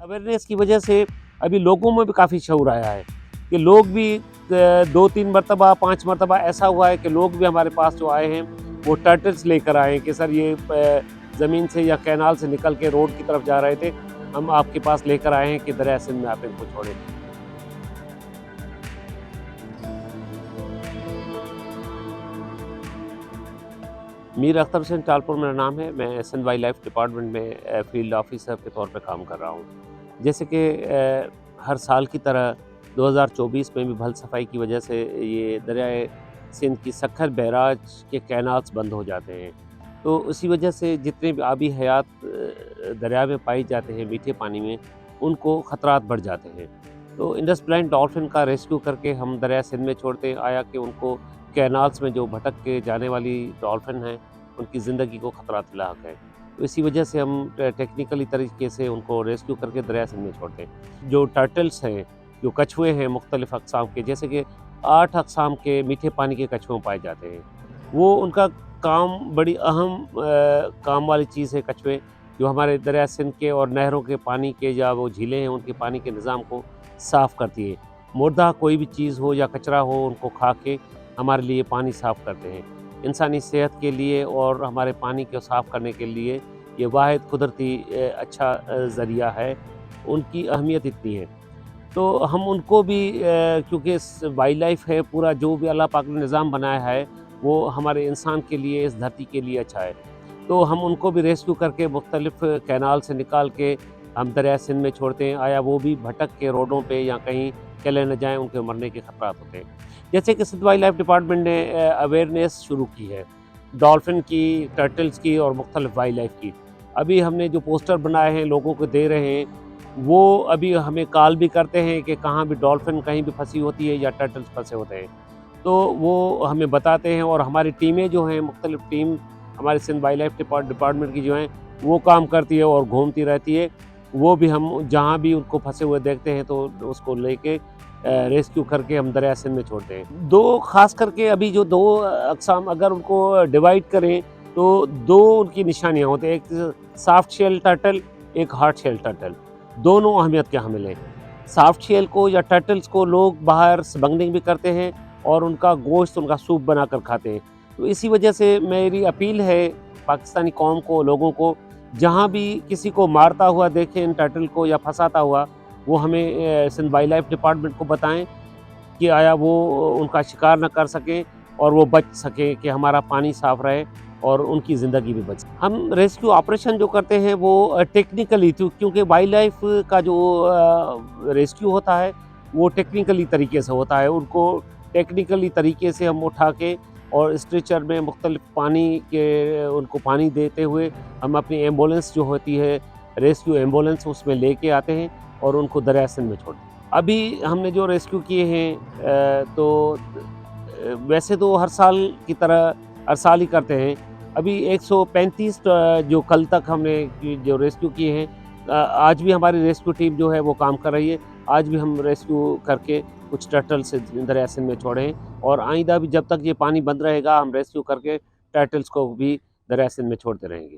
Awareness की वजह से अभी लोगों में भी काफ़ी शऊर आया है कि लोग भी 2-3 मरतबा 5 मरतबा ऐसा हुआ है कि लोग भी हमारे पास जो आए हैं वो टर्टल्स लेकर आए हैं कि सर ये ज़मीन से या कैनाल से निकल के रोड की तरफ जा रहे थे, हम आपके पास लेकर आए हैं कि दरिया सिंध में आप इनको छोड़ें। मीर अख्तर हुसैन टालपुर मेरा नाम है। मैं सिंध वाइल्ड लाइफ डिपार्टमेंट में फील्ड ऑफिसर के तौर पे काम कर रहा हूँ। जैसे कि हर साल की तरह 2024 में भी भल सफाई की वजह से ये दरियाए सिंध की सक्खर बैराज के कैनाल्स बंद हो जाते हैं, तो उसी वजह से जितने भी आबी हयात दरिया में पाई जाते हैं मीठे पानी में, उनको ख़तरात बढ़ जाते हैं। तो इंडस ब्लाइंड डॉल्फिन का रेस्क्यू करके हम दरिया सिंध में छोड़ते हैं आया कि उनको कैनाल्स में जो भटक के जाने वाली डॉल्फिन हैं उनकी ज़िंदगी को ख़तरात लाक है। तो इसी वजह से हम टेक्निकली तरीके से उनको रेस्क्यू करके दरिया सिंध में छोड़ते हैं। जो टर्टल्स हैं, जो कछुए हैं मुख्तलिफ़ अक़साम के, जैसे कि 8 अक़साम के मीठे पानी के कछुए पाए जाते हैं, वो उनका काम बड़ी अहम काम वाली चीज़ है। कछुए जो हमारे दरिया सिंध के और नहरों के पानी के या वो झीलें हैं उनके पानी के निज़ाम को साफ़ करती है। मुर्दा कोई भी चीज़ हो या कचरा हो उनको खा के हमारे लिए पानी साफ़ करते हैं। इंसानी सेहत के लिए और हमारे पानी को साफ़ करने के लिए ये वाहिद कुदरती अच्छा ज़रिया है, उनकी अहमियत इतनी है। तो हम उनको भी क्योंकि वाइल्ड लाइफ है, पूरा जो भी अल्लाह पाक ने निज़ाम बनाया है वो हमारे इंसान के लिए, इस धरती के लिए अच्छा है, तो हम उनको भी रेस्क्यू करके मुख्तलिफ़ कैनाल से निकाल के हम दरिया सिंध में छोड़ते हैं। आया वो भी भटक के रोडों पे या कहीं चले न जाएँ, उनके मरने के ख़तरात होते हैं। जैसे कि सिंध वाइल्ड लाइफ डिपार्टमेंट ने अवेयरनेस शुरू की है डॉल्फिन की, टर्टल्स की और मुख्तलिफ़ वाइल्ड लाइफ की। अभी हमने जो पोस्टर बनाए हैं लोगों को दे रहे हैं, वो अभी हमें कॉल भी करते हैं कि कहाँ भी डॉल्फिन कहीं भी फंसी होती है या टर्टल्स फंसे होते हैं, तो वो हमें बताते हैं। और हमारी टीमें जो हैं, मुख्तलिफ़ टीम हमारे सिंध वाइल्ड लाइफ डिपार्टमेंट की जो हैं वो काम करती है और घूमती रहती है। वो भी हम जहाँ भी उनको फंसे हुए देखते हैं तो उसको लेके रेस्क्यू करके हम दरिया सिंध में छोड़ते हैं। दो ख़ास करके अभी जो 2 अक़साम अगर उनको डिवाइड करें तो 2 उनकी निशानियाँ होती हैं, एक सॉफ्ट शेल टर्टल, एक हार्ड शेल टर्टल। दोनों अहमियत के हामिल हैं। सॉफ्ट शेल को या टर्टल्स को लोग बाहर स्मगलिंग भी करते हैं और उनका गोश्त, उनका सूप बनाकर खाते हैं। तो इसी वजह से मेरी अपील है पाकिस्तानी कौम को, लोगों को, जहाँ भी किसी को मारता हुआ देखें इन टर्टल को या फंसाता हुआ, वो हमें सिंध वाइल्ड लाइफ डिपार्टमेंट को बताएं कि आया वो उनका शिकार न कर सकें और वो बच सकें, कि हमारा पानी साफ़ रहे और उनकी ज़िंदगी भी बचे। हम रेस्क्यू ऑपरेशन जो करते हैं वो टेक्निकली, क्योंकि वाइल्ड लाइफ का जो रेस्क्यू होता है वो टेक्निकली तरीके से होता है। उनको टेक्निकली तरीके से हम उठा के और स्ट्रेचर में मुख्तलिफ़ पानी के उनको पानी देते हुए हम अपनी एम्बुलेंस जो होती है, रेस्क्यू एम्बुलेंस, उसमें लेके आते हैं और उनको दरिया सिंध में छोड़ते हैं। अभी हमने जो रेस्क्यू किए हैं तो वैसे तो हर साल की तरह हर साल ही करते हैं। अभी 135 जो कल तक हमने जो रेस्क्यू किए हैं, आज भी हमारी रेस्क्यू टीम जो है वो काम कर रही है। आज भी हम रेस्क्यू करके कुछ टर्टल्स दरिया सिंध में छोड़े हैं और आइंदा भी जब तक ये पानी बंद रहेगा हम रेस्क्यू करके टर्टल्स को भी दरिया सिंध में छोड़ते रहेंगे।